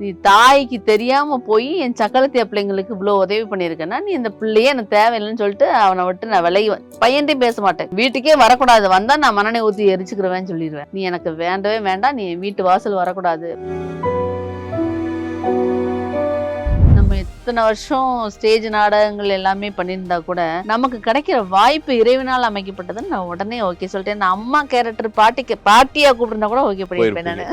நீ தாய்க்கு தெரியாம போய் என் சக்கலத்திய பிள்ளைங்களுக்கு இவ்வளவு உதவி பண்ணிருக்கேன்னா நீ இந்த பிள்ளையே எனக்கு தேவையில்லைன்னு சொல்லிட்டு அவனை விட்டு நான் விலகி பையன்ட்டையும் பேச மாட்டேன். வீட்டுக்கே வரக்கூடாது, வந்தா நான் மண்ணெண்ணை ஊத்தி எரிச்சுக்கிறவேன்னு சொல்லிடுவேன். நீ எனக்கு வேண்டவே வேண்டாம், நீ வீட்டு வாசல் வரக்கூடாது. இத்தனை வருஷம் ஸ்டேஜ் நாடகங்கள் எல்லாமே பண்ணியிருந்தா கூட நமக்கு கிடைக்கிற வாய்ப்பு இறைவனால் அமைக்கப்பட்டதுன்னு நான் உடனே ஓகே சொல்லிட்டேன். நான் அம்மா கேரக்டர் பாட்டியா கூப்பிட்டுருந்தா கூட ஓகே பண்ணிருப்பேன் நானு.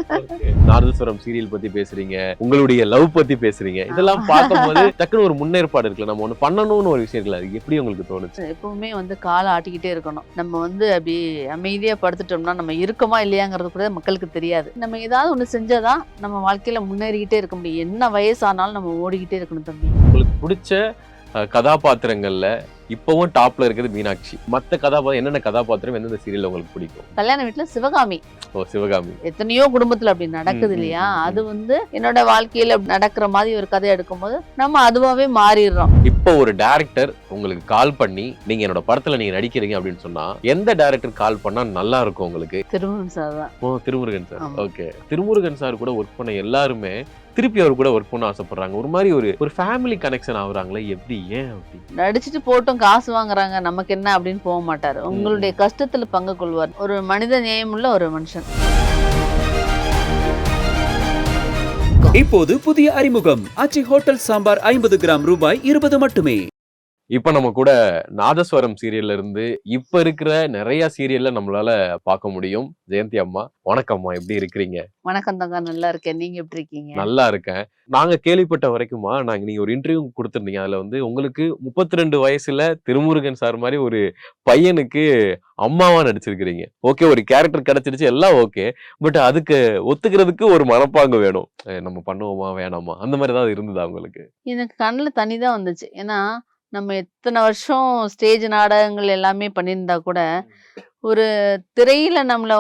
நாதஸ்வரம் சீரியல் பத்தி பேசுறீங்க, உங்களுடைய லவ் பத்தி பேசுறீங்க, இதெல்லாம் பார்க்கும்போது டக்குன்னு ஒரு முன்னேற்பாடு இருக்குல்ல, நம்ம ஒண்ணு பண்ணணும்னு ஒரு விஷயம் இருக்குல்ல, அது எப்படி உங்களுக்கு தோணுச்சு? எப்பவுமே காலை ஆட்டிக்கிட்டே இருக்கணும். நம்ம அப்படி அமைதியா படுத்துட்டோம்னா நம்ம இருக்கமா இல்லையாங்கிறது கூட மக்களுக்கு தெரியாது. நம்ம ஏதாவது ஒண்ணு செஞ்சாதான் நம்ம வாழ்க்கையில முன்னேறிக்கிட்டே இருக்க முடியும். என்ன வயசானாலும் நம்ம ஓடிக்கிட்டே இருக்கணும் தம்பி. உங்களுக்கு பிடிச்ச கதாபாத்திரங்கள்ல இப்பவும் டாப்ல இருக்குது மீனாட்சி. மத்த கதாபாத்திரம் என்னென்ன கதாபாத்திரம் எந்தெந்த சீரியல் உங்களுக்கு பிடிக்கும்? கல்யாண வீட்டுல சிவகாமி. சிவகாமி எத்தனையோ குடும்பத்துல அப்படி நடக்குது இல்லையா? அது என்னோட வாழ்க்கையில நடக்கிற மாதிரி ஒரு கதை எடுக்கும்போது நம்ம அதுவாவே மாறிடுறோம். இப்போ ஒரு டைரக்டர் உங்களுக்கு கால் பண்ணி நீங்க என்னோட படத்துல நீங்க நடிக்கிறீங்க அப்படின்னு சொன்னா எந்த டைரக்டர் கால் பண்ணா நல்லா இருக்கும் உங்களுக்கு? திருமுருகன் சார் தான். Thirumurugan sir. Okay. Thirumurugan sir கூட ஒர்க் பண்ண எல்லாருமே திருப்பி அவர் கூட ஒர்க் பண்ண ஆசைப்படுறாங்க. ஒரு மாதிரி ஒரு ஃபேமிலி கனெக்ஷன் ஆகுறாங்களே, எப்படி, ஏன் அப்படி? நடிச்சுட்டு போட்டும் காசு வாங்குறாங்க நமக்கு என்ன அப்படின்னு போக மாட்டாரு. உங்களுடைய கஷ்டத்துல பங்கு கொள்வார். ஒரு மனித நேயமுள்ள ஒரு மனுஷன். இப்போது புதிய அறிமுகம் ஆச்சி ஹோட்டல் சாம்பார் 50 கிராம் ரூபாய் 20 மட்டுமே. இப்ப நம்ம கூட நாதஸ்வரம் சீரியல்ல இருந்து இப்ப இருக்கிற நிறைய சீரியல்ல நம்மளால பார்க்க முடியும். ஜெயந்தி அம்மா, வணக்கம்மா, எப்படி இருக்கிறீங்க? வணக்கம் தங்க, நல்லா இருக்கேன். நீங்க எப்படி இருக்கீங்க? நல்லா இருக்கேன். நாங்க கேள்விப்பட்ட வரைக்குமா, நீங்க ஒரு இன்டர்வியூ கொடுத்திருந்தீங்க. அதுல உங்களுக்கு 32 வயசுல திருமுருகன் சார் மாதிரி ஒரு பையனுக்கு அம்மாவா நடிச்சிருக்கிறீங்க. ஓகே, ஒரு கேரக்டர் கிடைச்சிருச்சு, எல்லாம் ஓகே. பட் அதுக்கு ஒத்துக்கிறதுக்கு ஒரு மனப்பாங்கு வேணும். நம்ம பண்ணுவோமா வேணாமா, அந்த மாதிரி ஏதாவது இருந்ததா உங்களுக்கு? எனக்கு கண்ணுல தனிதான் வந்துச்சு. ஏன்னா நம்ம எத்தனை வருஷம் ஸ்டேஜ் நாடகங்கள் எல்லாமே பண்ணியிருந்தா கூட ஒரு திரையில நம்மளை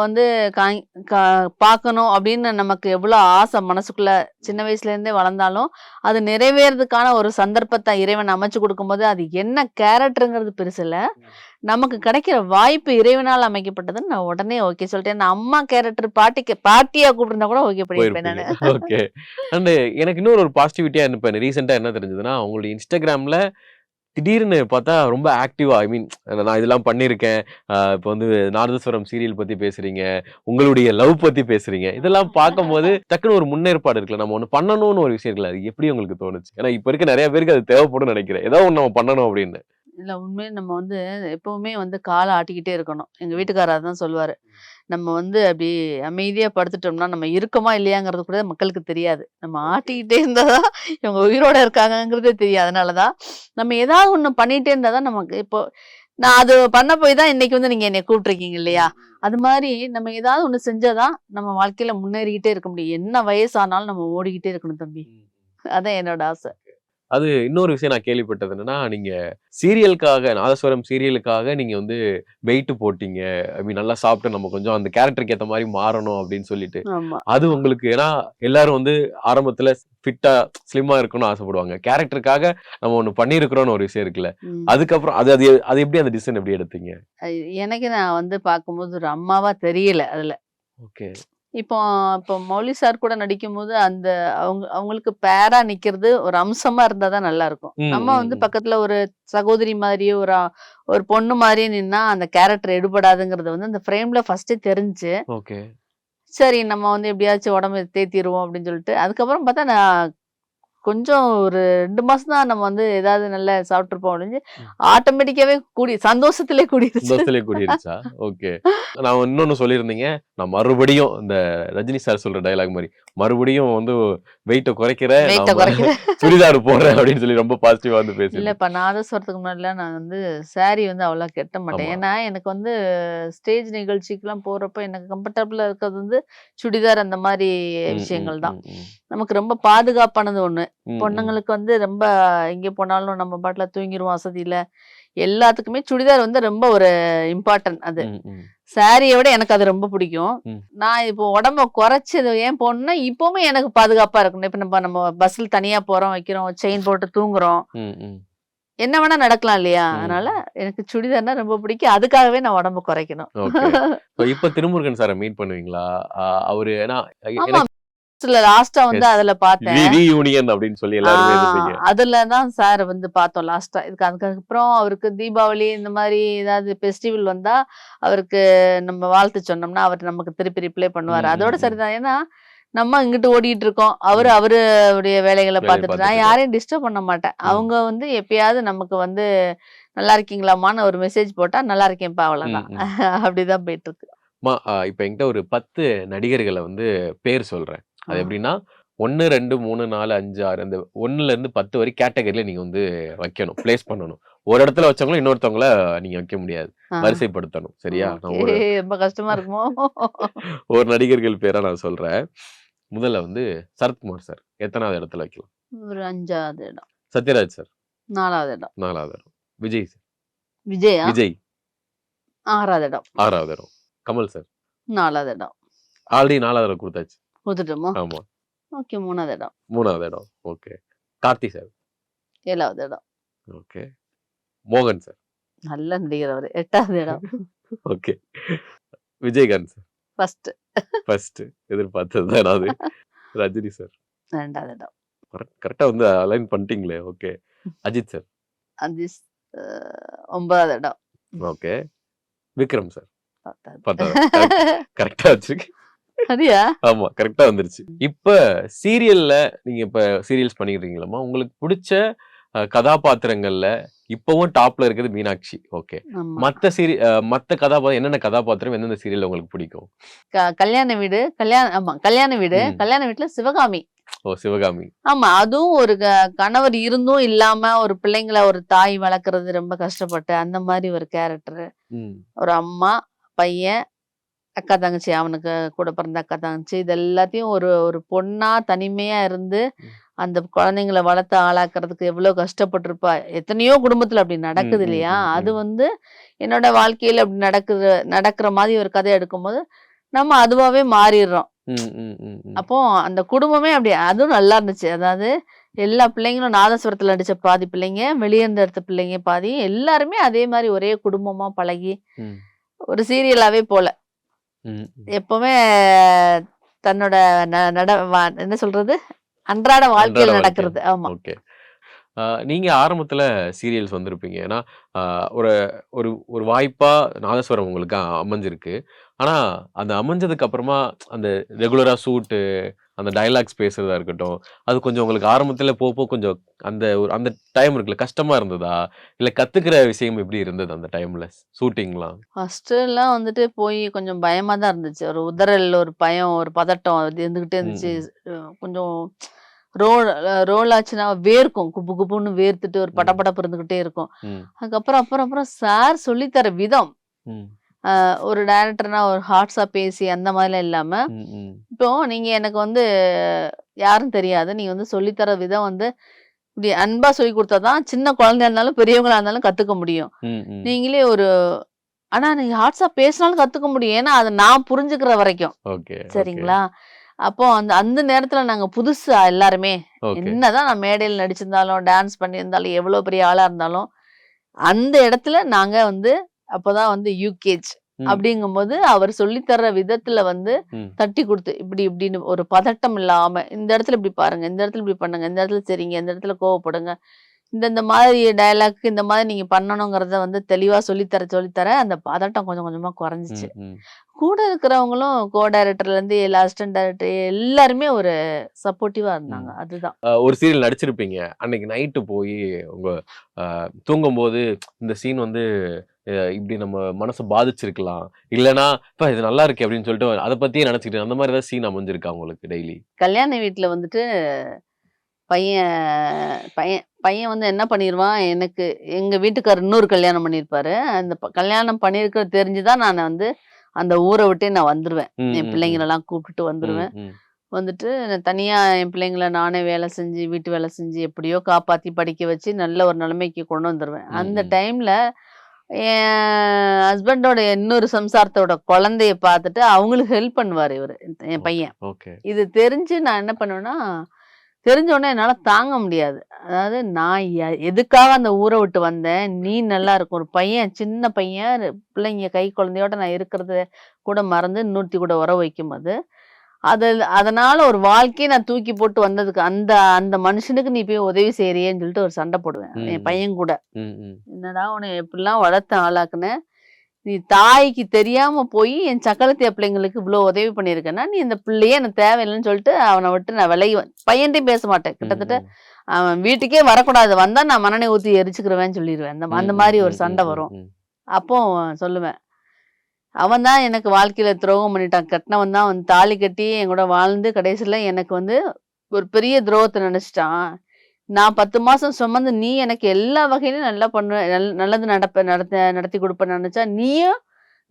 பார்க்கணும் அப்படின்னு நமக்கு எவ்வளோ ஆசை மனசுக்குள்ள சின்ன வயசுல இருந்தே வளர்ந்தாலும் அது நிறைவேறதுக்கான ஒரு சந்தர்ப்பத்தை இறைவன் அமைச்சு கொடுக்கும்போது அது என்ன கேரக்டருங்கிறது பெருசு இல்ல, நமக்கு கிடைக்கிற வாய்ப்பு இறைவனால் அமைக்கப்பட்டதுன்னு நான் உடனே ஓகே சொல்லிட்டேன். நான் அம்மா கேரக்டர் பாட்டியா கூப்பிட்டுருந்தா கூட ஓகே பண்ணிருப்பேன் நானு. ஓகே. அண்ட் எனக்கு இன்னொரு ஒரு பாசிட்டிவிட்டியா இருப்பேன். ரீசெண்டா என்ன தெரிஞ்சதுன்னா, உங்களுடைய இன்ஸ்டாகிராம்ல திடீர்னு பார்த்தா ரொம்ப ஆக்டிவா, ஐ மீன் நான் இதெல்லாம் பண்ணியிருக்கேன், இப்போ நாதஸ்வரம் சீரியல் பத்தி பேசுறீங்க, உங்களுடைய லவ் பத்தி பேசுறீங்க, இதெல்லாம் பார்க்கும்போது டக்குன்னு ஒரு முன்னேற்பாடு இருக்குல்ல, நம்ம ஒண்ணு பண்ணணும்னு ஒரு விஷயம் இருக்குல்ல, அது எப்படி உங்களுக்கு தோணுச்சு? ஏன்னா இப்ப இருக்க நிறைய பேருக்கு அது தேவைப்படும் நினைக்கிறேன், ஏதோ ஒண்ணு நம்ம பண்ணணும் அப்படின்னு. இல்ல, உண்மையே நம்ம எப்பவுமே காலை ஆட்டிக்கிட்டே இருக்கணும். எங்க வீட்டுக்காரர் அதான் சொல்லுவாரு. நம்ம அப்படி அமைதியா படுத்துட்டோம்னா நம்ம இருக்கமா இல்லையாங்கிறது கூட மக்களுக்கு தெரியாது. நம்ம ஆட்டிக்கிட்டே இருந்தாதான் இவங்க உயிரோட இருக்காங்கங்கிறதே தெரியும். அதனாலதான் நம்ம ஏதாவது ஒண்ணு பண்ணிட்டே இருந்தாதான் நமக்கு இப்போ நான் அது பண்ண போய் தான் இன்னைக்கு நீங்க என்னை கூப்பிட்டுருக்கீங்க இல்லையா? அது மாதிரி நம்ம ஏதாவது ஒண்ணு செஞ்சாதான் நம்ம வாழ்க்கையில முன்னேறிக்கிட்டே இருக்க முடியும். என்ன வயசானாலும் நம்ம ஓடிக்கிட்டே இருக்கணும் தம்பி. அதான் என்னோட ஆசை. அது இன்னொரு விஷயம் நான் கேள்விப்பட்டது என்னன்னா, நீங்க சீரியலுக்காக, நாதஸ்வரம் சீரியலுக்காக நீங்க வெயிட் போட்டீங்க, ஐ மீன் நல்லா சாப்பிட்டு நம்ம கொஞ்சம் அந்த கேரக்டருக்கு ஏத்த மாதிரி மாறணும் அப்படின்னு சொல்லிட்டு. அது உங்களுக்கு, ஏன்னா எல்லாரும் ஆரம்பத்துல ஃபிட்டா ஸ்லிம்மா இருக்கணும்னு ஆசைப்படுவாங்க. கேரக்டருக்காக நம்ம ஒண்ணு பண்ணிருக்கிறோம்னு ஒரு விஷயம் இருக்குல்ல, அதுக்கப்புறம் அது அது அது எப்படி அந்த டிசிஷன் எப்படி எடுத்தீங்க? எனக்கு நான் பார்க்கும்போது ஒரு அம்மாவா தெரியல அதுல. ஓகே. இப்போ மௌலி சார் கூட நடிக்கும் போது அவங்களுக்கு பேரா நிக்கிறது ஒரு அம்சமா இருந்தாதான் நல்லா இருக்கும். நம்ம பக்கத்துல ஒரு சகோதரி மாதிரியே ஒரு பொண்ணு மாதிரியே நின்னா அந்த கேரக்டர் எடுபடாதுங்கிறது அந்த ஃப்ரேம்ல ஃபர்ஸ்டே தெரிஞ்சு, சரி நம்ம எப்படியாச்சும் உடம்பு தேத்திடுவோம் அப்படின்னு சொல்லிட்டு, அதுக்கப்புறம் பார்த்தா நான் கொஞ்சம் ஒரு 2 மாசம் தான் நம்ம ஏதாவது நல்லா சாப்பிட்டுருப்போம் அப்படின்னு ஆட்டோமேட்டிக்காவே சந்தோஷத்திலே கூடிருச்சா? ஓகே. நான் இன்னொன்னு சொல்லியிருந்தீங்க, நான் மறுபடியும் இந்த ரஜினி சார் சொல்ற டயலாக் மாதிரி மறுபடியும் வெயிட்ட குறைக்கிறேன், சுடிதார் போடுறேன் அப்படின்னு சொல்லி ரொம்ப பாசிட்டிவா பேசி. இல்ல, இப்ப நாதஸ்வரத்துக்கு முன்னாடிலாம் நான் சாரி அவ்வளவு கட்ட மாட்டேன். ஏன்னா எனக்கு ஸ்டேஜ் நிகழ்ச்சிக்கு எல்லாம் போறப்ப எனக்கு கம்ஃபர்டபுளா இருக்கிறது சுடிதார் அந்த மாதிரி விஷயங்கள் தான். நமக்கு ரொம்ப பாதுகாப்பானது ஒண்ணு. பொண்ணுங்களுக்கு ரொம்ப எங்க போனாலும் நம்ம பாட்டுல தூங்கிடுவோம் வசதியில. எல்லாத்துக்குமே சுடிதார் ரொம்ப ஒரு இம்பார்ட்டன்ட். அது சாரியை விட எனக்கு அது ரொம்ப பிடிக்கும். நான் இப்போ உடம்ப குறைச்சது ஏன் போடணும்னா இப்பவுமே எனக்கு பாதுகாப்பா இருக்கணும். இப்ப நம்ம பஸ்ல தனியா போறோம், வைக்கிறோம், செயின் போட்டு தூங்குறோம், என்ன வேணா நடக்கலாம் இல்லையா? அதனால எனக்கு சுடிதார்னா ரொம்ப பிடிக்கும். அதுக்காகவே நான் உடம்ப குறைக்கணும். இப்ப திருமுருகன் சாரை மீட் பண்ணுவீங்களா? அவரு லாஸ்டா வந்து அதுல பார்த்தேன். ரீயூனியன் அப்படின்னு சொல்லி எல்லாருமே இருந்தீங்க. அதுலதான் சார் வந்து பார்த்தோம் லாஸ்டா. அதுக்கப்புறம் அவருக்கு தீபாவளி இந்த மாதிரி ஏதாவது ஃபெஸ்டிவல் வந்தா அவருக்கு நம்ம வாழ்த்து சொன்னோம்னா அவர் நமக்கு திருப்பி ரிப்ளை பண்ணுவாரு. அதோட சரிதான். ஏன்னா நம்ம இங்கிட்டு ஓடிட்டு இருக்கோம். அவருடைய வேலைகளை பார்த்துட்டு நான் யாரையும் டிஸ்டர்ப் பண்ண மாட்டேன். அவங்க வந்து எப்பயாவது நமக்கு வந்து நல்லா இருக்கீங்களாமான்னு ஒரு மெசேஜ் போட்டா நல்லா இருக்கேன்ப்பா அவ்வளவுதான். அப்படிதான் போயிட்டு இருக்கு. இப்ப என்கிட்ட ஒரு 10 நடிகர்களை வந்து பேர் சொல்றேன். அது எப்படின்னா 1, 2, 3, 4, 5, 6 அந்த 1ல இருந்து 10 வரை கேட்டகரியில நீங்க வந்து வைக்கணும், பிளேஸ் பண்ணணும். ஒரு இடத்துல வச்சவங்களும் இன்னொருத்தவங்கள நீங்க வைக்க முடியாது, வரிசைப்படுத்தணும். சரியா? ரொம்ப கஷ்டமா இருக்குமோ? ஒரு நடிகர்கள் பேரா நான் சொல்றேன். முதல்ல வந்து சரத்குமார் சார் எத்தனாவது இடத்துல வைக்கலாம்? ஒரு 5வது இடம். சத்யராஜ் சார் 4வது இடம். 4வது இடம். விஜய் சார் விஜய் 6வது இடம். 6வது இடம். கமல் சார் 4வது இடம். ஆல்ரெடி 4வது இடம் கொடுத்தாச்சு. கொடுத்துட்டோமா? ஆமா. ஓகே 3வது இடம். 3வது இடம். ஓகே. கார்த்தி சார் 7வது இடம். ஓகே. மோகன் சார் நல்ல நடிகர் அவரு 8வது இடம். ஓகே. விஜயகாந்த் சார் ஃபர்ஸ்ட் எதிர்பார்த்தது தான். ரஜினி சார் 2வது இடம். கரெக்டா வந்து அலைன் பண்ணிட்டீங்களே. ஓகே. அஜித் சார் 9வது இடம். ஓகே. விக்ரம் சார் 10வது. கரெக்டா வச்சிருக்கு. சரியா? ஆமா கரெக்டா வந்துருச்சு. இப்ப சீரியல்ல நீங்க இப்ப சீரியல்ஸ் பண்ணிக்கிறீங்களா? உங்களுக்கு பிடிச்ச கதாபாத்திரங்கள்ல இப்பவும் டாப்ல இருக்குது மீனாட்சி. ஓகே. மத்த கதாபாத்திரம் என்னென்ன கதாபாத்திரம் எந்தெந்த சீரியல் உங்களுக்கு பிடிக்கும்? கல்யாண வீடு. கல்யாண வீட்டுல சிவகாமி. சிவகாமி. ஆமா, அதுவும் ஒரு கணவர் இருந்தும் இல்லாம ஒரு பிள்ளைங்களை ஒரு தாய் வளர்க்கறது ரொம்ப கஷ்டப்பட்டு அந்த மாதிரி ஒரு கேரக்டர். ஒரு அம்மா, பையன், அக்கா தங்கச்சி, அவனுக்கு கூட பிறந்த அக்கா தங்கச்சி, இது எல்லாத்தையும் ஒரு ஒரு பொண்ணா தனிமையா இருந்து அந்த குழந்தைங்களை வளர்த்து ஆளாக்குறதுக்கு எவ்வளவு கஷ்டப்பட்டிருப்பா. எத்தனையோ குடும்பத்துல அப்படி நடக்குது இல்லையா? அது வந்து என்னோட வாழ்க்கையில அப்படி நடக்கிற மாதிரி ஒரு கதை எடுக்கும்போது நம்ம அதுவாவே மாறிடுறோம். அப்போ அந்த குடும்பமே அப்படி அதுவும் நல்லா இருந்துச்சு. அதாவது எல்லா பிள்ளைங்களும் நாதஸ்வரத்துல நடிச்ச பாதி பிள்ளைங்க, வெளியேந்து எடுத்த பிள்ளைங்க பாதி, எல்லாருமே அதே மாதிரி ஒரே குடும்பமா பழகி ஒரு சீரியலாவே போல எப்பவுமே தன்னோட என்ன சொல்றது அன்றாட வாழ்க்கையில் நடக்கிறது. ஆமா. ஓகே. நீங்க ஆரம்பத்துல சீரியல்ஸ் வந்திருப்பீங்க. ஏன்னா ஒரு ஒரு ஒரு வாய்ப்பா நாதஸ்வரம் உங்களுக்கு அமைஞ்சிருக்கு. ஆனா அந்த அமைஞ்சதுக்கு அப்புறமா அந்த ரெகுலரா ஷூட்டு, அந்த டயலாக்ஸ் பேசுறதா இருக்கட்டும், அது கொஞ்சம் உங்களுக்கு ஆரம்பத்துல போக கொஞ்சம் அந்த டைம் இருக்குல்ல, கஷ்டமா இருந்ததா? இல்ல கத்துக்கிற விஷயம் எப்படி இருந்தது அந்த டைம்ல ஷூட்டிங்லாம்? ஃபர்ஸ்ட் எல்லாம் வந்துட்டு போய் கொஞ்சம் பயமா தான் இருந்துச்சு. ஒரு உதறல், ஒரு பயம், ஒரு பதட்டம் அது இருந்துகிட்டே இருந்துச்சு. கொஞ்சம் ரோல் ஆச்சுன்னா வேர்க்கும், குப்பு குப்புன்னு வேர்த்துட்டு ஒரு படபடப்பு இருந்துகிட்டே இருக்கும். அப்புறம் சார் சொல்லித்தர விதம், ஒரு டைரக்டர்னா ஒரு ஹார்ட்ஸா பேசி அந்த மாதிரிலாம் இல்லாம, இப்போ நீங்க எனக்கு வந்து யாரும் தெரியாது, நீங்க வந்து சொல்லித்தர விதம் வந்து இப்படி அன்பா சொல்லி கொடுத்தாதான் சின்ன குழந்தையா இருந்தாலும் பெரியவங்களா இருந்தாலும் கத்துக்க முடியும். நீங்களே ஆனா நீங்க ஹார்ட்ஸா பேசினாலும் கத்துக்க முடியும். ஏன்னா அதை நான் புரிஞ்சுக்கிற வரைக்கும். சரிங்களா? அப்போ அந்த நேரத்துல நாங்க புதுசா எல்லாருமே, என்னதான் நான் மேடையில் நடிச்சிருந்தாலும் டான்ஸ் பண்ணியிருந்தாலும் எவ்வளவு பெரிய ஆளா இருந்தாலும் அந்த இடத்துல நாங்க வந்து அப்பதான் வந்து யூகேஜ் அப்படிங்கும்போது அவர் சொல்லித்தர்ற விதத்துல வந்து தட்டி கொடுத்து இப்படின்னு ஒரு பதட்டம் இல்லாம, இந்த இடத்துல இப்படி பாருங்க, இந்த இடத்துல இப்படி பண்ணுங்க, இந்த இடத்துல சரிங்க, இந்த இடத்துல கோவப்படுங்க, இந்த மாதிரி டயலாக் இந்த மாதிரி நீங்க பண்ணணுங்கிறத வந்து தெளிவா சொல்லித்தர அந்த பதட்டம் கொஞ்சம் கொஞ்சமா குறைஞ்சிச்சு. கூட இருக்கிறவங்களும் கோ டைரக்டர்ல இருந்து எல்லா அசிஸ்டன்ட் டைரக்டர் எல்லாருமே ஒரு சப்போர்ட்டிவா இருந்தாங்க. அதுதான். ஒரு சீரியல் நடிச்சிருப்பீங்க. அன்னைக்கு நைட்டு போய் உங்க தூங்கும் போது இந்த சீன் வந்து இப்படி நம்ம மனசை பாதிச்சிருக்கலாம், இல்லைன்னா இப்ப இது நல்லா இருக்கு அப்படின்னு சொல்லிட்டு அதை பத்தியே நினைச்சுக்கிட்டு அந்த மாதிரி ஏதாவது சீன் அமைஞ்சிருக்கா உங்களுக்கு டெய்லி? கல்யாண வீட்டுல வந்துட்டு பையன் வந்து என்ன பண்ணிடுவான், எனக்கு எங்க வீட்டுக்காரர் இன்னொரு கல்யாணம் பண்ணியிருப்பாரு. அந்த கல்யாணம் பண்ணியிருக்கிறது தெரிஞ்சுதான் நான் வந்து அந்த ஊரை விட்டே நான் வந்துருவேன். என் பிள்ளைங்களெல்லாம் கூப்பிட்டுட்டு வந்துருவேன். வந்துட்டு தனியா என் பிள்ளைங்களை நானே வேலை செஞ்சு, வீட்டு வேலை செஞ்சு எப்படியோ காப்பாத்தி படிக்க வச்சு நல்ல ஒரு நிலைமைக்கு கொண்டு வந்துருவேன். அந்த டைம்ல என் ஹஸ்பண்டோட இன்னொரு சம்சாரத்தோட குழந்தைய பார்த்துட்டு அவங்களுக்கு ஹெல்ப் பண்ணுவாரு இவரு, என் பையன். இது தெரிஞ்சு நான் என்ன பண்ணுவேன்னா, தெரிஞ்ச உடனே என்னால தாங்க முடியாது. அதாவது நான் எதுக்காக அந்த ஊரை விட்டு வந்தேன், நீ நல்லா இருக்கும், ஒரு பையன் சின்ன பையன் பிள்ளைங்க கை குழந்தையோட நான் இருக்கிறத கூட மறந்து இன்னொருத்தி கூட உறவு வைக்கும் போது அதனால ஒரு வாழ்க்கையை நான் தூக்கி போட்டு வந்ததுக்கு அந்த அந்த மனுஷனுக்கு நீ போய் உதவி செய்யறியேன்னு சொல்லிட்டு ஒரு சண்டை போடுவேன் என் பையன் கூட. என்னடா உன்னை எப்படிலாம் வளர்த்து ஆளாக்குன, நீ தாய்க்கு தெரியாம போய் என் சக்கரத்திய பிள்ளைங்களுக்கு இவ்வளவு உதவி பண்ணியிருக்கேன்னா நீ இந்த பிள்ளையே எனக்கு தேவையில்லைன்னு சொல்லிட்டு அவனை விட்டு நான் விலகி பையன்ட்டையும் பேச மாட்டேன். கிட்டத்தட்ட அவன் வீட்டுக்கே வரக்கூடாது, வந்தா நான் மண்ணெண்ணெய் ஊத்தி எரிச்சுக்கிறவேன்னு சொல்லிடுவேன். அந்த மாதிரி ஒரு சண்டை வரும். அப்போ சொல்லுவேன், அவன் தான் எனக்கு வாழ்க்கையில துரோகம் பண்ணிட்டான், கட்டினவன் தான் வந்து தாலி கட்டி என் கூட வாழ்ந்து கடைசியில எனக்கு வந்து ஒரு பெரிய துரோகத்தை நினைச்சிட்டான். நான் 10 மாசம் சுமந்து நீ எனக்கு எல்லா வகையிலும் நல்லா பண்ணுவ, நல்லது நடத்தி கொடுப்பேன்னு நினைச்சா நீயும்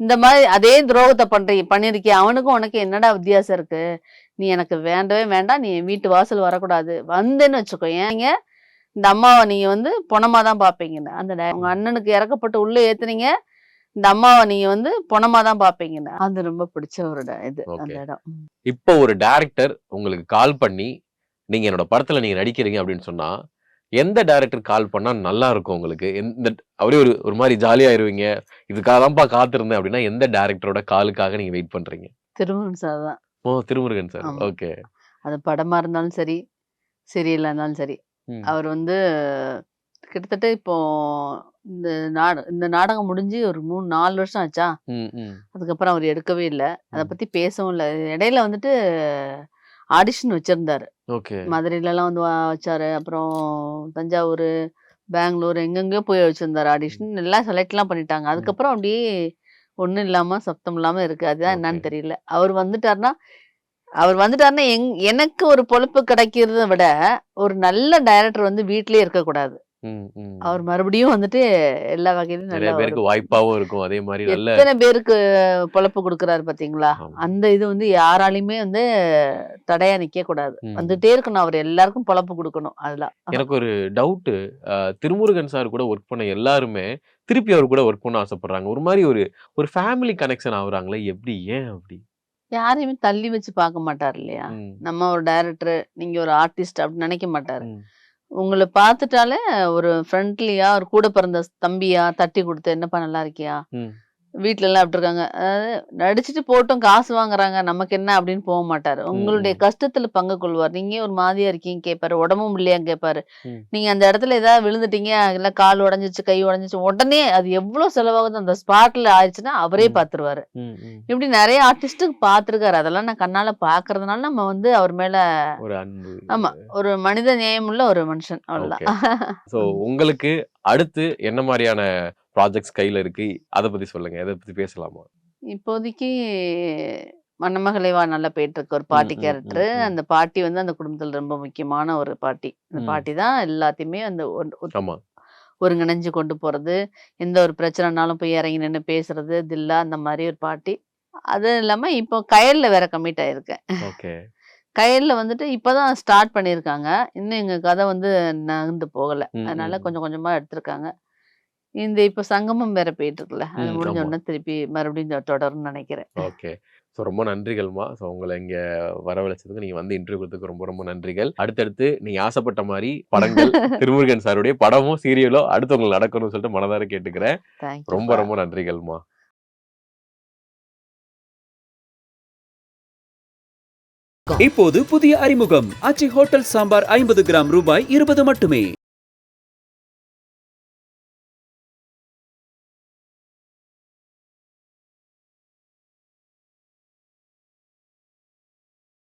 இந்த மாதிரி அதே துரோகத்தை பண்ணிருக்கிய. அவனுக்கும் உனக்கு என்னடா வித்தியாசம் இருக்கு? நீ எனக்கு வேண்டவே வேண்டாம், நீ என் வீட்டு வாசல் வரக்கூடாது, வந்தேன்னு வச்சுக்கோ ஏங்க இந்த அம்மாவை நீங்க வந்து பொணமா தான் பாப்பீங்கன்னு. உங்க அண்ணனுக்கு இறக்கப்பட்டு உள்ள ஏத்துனீங்க, இந்த அம்மாவை நீங்க வந்து பொணமா தான் பாப்பீங்கன்னு. அது ரொம்ப பிடிச்ச ஒரு இது அந்த இடம். இப்போ ஒரு டைரக்டர் உங்களுக்கு கால் பண்ணி நீங்க என்னோட படத்துல நீங்க நடிக்கிறீங்க அப்படின்னு சொன்னா எந்த டைரக்டர் கால் பண்ணா நல்லா இருக்கும் உங்களுக்கு? அவரே ஒரு மாதிரி ஜாலியாயிருவீங்க, இதுக்காக தான்ப்பா காத்திருந்தேன் அப்படின்னா எந்த டைரக்டரோட காலுக்காக நீங்க வெயிட் பண்றீங்க? திருமுருகன் சார் தான். ஓ, திருமுருகன் சார். ஓகே. அது படமா இருந்தாலும் சரி, சீரியலா இருந்தாலும் சரி, அவர் வந்து கிட்டத்தட்ட இப்போ இந்த நாடகம் முடிஞ்சு ஒரு 3-4 வருஷம் ஆச்சா. அதுக்கப்புறம் அவர் எடுக்கவே இல்லை, அதை பத்தி பேசவும் இல்லை. இடையில வந்துட்டு ஆடிஷன் வச்சிருந்தாரு. மதுரையில எல்லாம் வந்து வச்சாரு, அப்புறம் தஞ்சாவூர், பெங்களூர் எங்கெங்கயோ போய் வச்சிருந்தாரு ஆடிஷன். எல்லாம் செலக்ட் எல்லாம் பண்ணிட்டாங்க. அதுக்கப்புறம் அப்படியே ஒண்ணும் இல்லாம சத்தம் இல்லாம இருக்கு. அதுதான் என்னன்னு தெரியல. அவர் வந்துட்டாருன்னா எனக்கு ஒரு பொழப்பு கிடைக்கிறத விட ஒரு நல்ல டைரக்டர் வந்து வீட்லயே இருக்கக்கூடாது. அவர் மறுபடியும் வந்துட்டு எல்லா வகையிலும் நிறைய பேருக்கு வாய்ப்பாவும் இருக்கும். அதே மாதிரி எத்தனை பேருக்கு பொழப்பு கொடுக்கறாரு பாத்தீங்களா? அந்த இது வந்து யாராலையுமே வந்து தடையா நிக்க கூடாது, வந்துட்டே இருக்கணும். அவர் எல்லாருக்கும் பொழப்பு கொடுக்கணும். அதெல்லாம் எனக்கு ஒரு டவுட். திருமுருகன் சார் கூட ஒர்க் பண்ண எல்லாருமே திருப்பி அவர் கூட ஒர்க் பண்ண ஆசைப்படுறாங்க. ஒரு மாதிரி ஒரு ஃபேமிலி கனெக்ஷன் ஆகுறாங்களே, எப்படி, ஏன் அப்படி? யாரையுமே தள்ளி வச்சு பார்க்க மாட்டாரு இல்லையா? நம்ம ஒரு டைரக்டர், நீங்க ஒரு ஆர்டிஸ்ட் அப்படின்னு நினைக்க மாட்டாரு. உங்களை பார்த்துட்டாலே ஒரு ஃப்ரெண்ட்லியா, ஒரு கூட பிறந்த தம்பியா தட்டி கொடுத்து என்னப்பா நல்லா இருக்கியா, வீட்டுல எல்லாம் அப்படி இருக்காங்க, அதாவது நடிச்சுட்டு போட்டும் காசு வாங்குறாங்க நமக்கு என்ன அப்படின்னு போக மாட்டாரு. உங்களுடைய கஷ்டத்துல பங்கு கொள்வார். நீங்க ஒரு மாதிரியா இருக்கீங்க கேட்பாரு, உடம்பும் இல்லையான்னு கேட்பாரு. நீங்க அந்த இடத்துல ஏதாவது விழுந்துட்டீங்க, இல்ல கால் உடஞ்சிச்சு, கை உடஞ்சிச்சு, உடனே அது எவ்வளவு செலவாகுது அந்த ஸ்பாட்ல ஆயிடுச்சுன்னா அவரே பாத்துருவாரு. இப்படி நிறைய ஆர்டிஸ்டுக்கு பாத்துருக்காரு. அதெல்லாம் நான் கண்ணால பாக்குறதுனால நம்ம வந்து அவர் மேல ஒரு அன்பு. ஆமா, ஒரு மனித நேயம் உள்ள ஒரு மனுஷன், அவ்வளவுதான். உங்களுக்கு அடுத்து என்ன மாதிரியான ப்ராஜெக்ட்ஸ் கையில இருக்கு, அத பத்தி சொல்லுங்க. எதை பத்தி பேசலாமா? இப்போதைக்கு மணமகளே வா நல்லா போயிட்டு இருக்கு ஒரு பாட்டி கேரக்டர். அந்த பாட்டி வந்து அந்த குடும்பத்துல ரொம்ப முக்கியமான ஒரு பாட்டி. அந்த பாட்டி தான் எல்லாத்தையுமே அந்த ஒருங்கிணைஞ்சு கொண்டு போறது, எந்த ஒரு பிரச்சனைனாலும் போய் இறங்கி நின்று பேசுறது, தில்லா அந்த மாதிரி ஒரு பாட்டி. அது இல்லாம இப்போ கயல்ல வேற கமிட் ஆயிருக்கேன். கயல்ல வந்துட்டு இப்பதான் ஸ்டார்ட் பண்ணிருக்காங்க. இன்னும் எங்க கதை வந்து நகர்ந்து போகல, அதனால கொஞ்சம் கொஞ்சமா எடுத்திருக்காங்க. இந்த இப்ப சங்கமம் வேற போயிட்டு இருக்குல்ல, அது முடிஞ்ச உடனே திருப்பி மறுபடியும் தொடரும்னு நினைக்கிறேன். ஓகே. ரொம்ப நன்றிகள்மா. உங்களை இங்க வரவழைச்சதுக்கு, நீங்க வந்து இன்டர்வியூ கொடுத்ததுக்கு ரொம்ப ரொம்ப நன்றிகள். அடுத்தடுத்து நீங்க ஆசைப்பட்ட மாதிரி படங்கள், திருமுருகன் சாருடைய படமோ சீரியலோ அடுத்து உங்களுக்கு நடக்கணும்னு சொல்லிட்டு மனதார கேட்டுக்கிறேன். ரொம்ப ரொம்ப நன்றிகள்மா. இப்போது புதிய அறிமுகம் ஆச்சி ஹோட்டல் சாம்பார் 50 கிராம் ரூபாய் 20 மட்டுமே.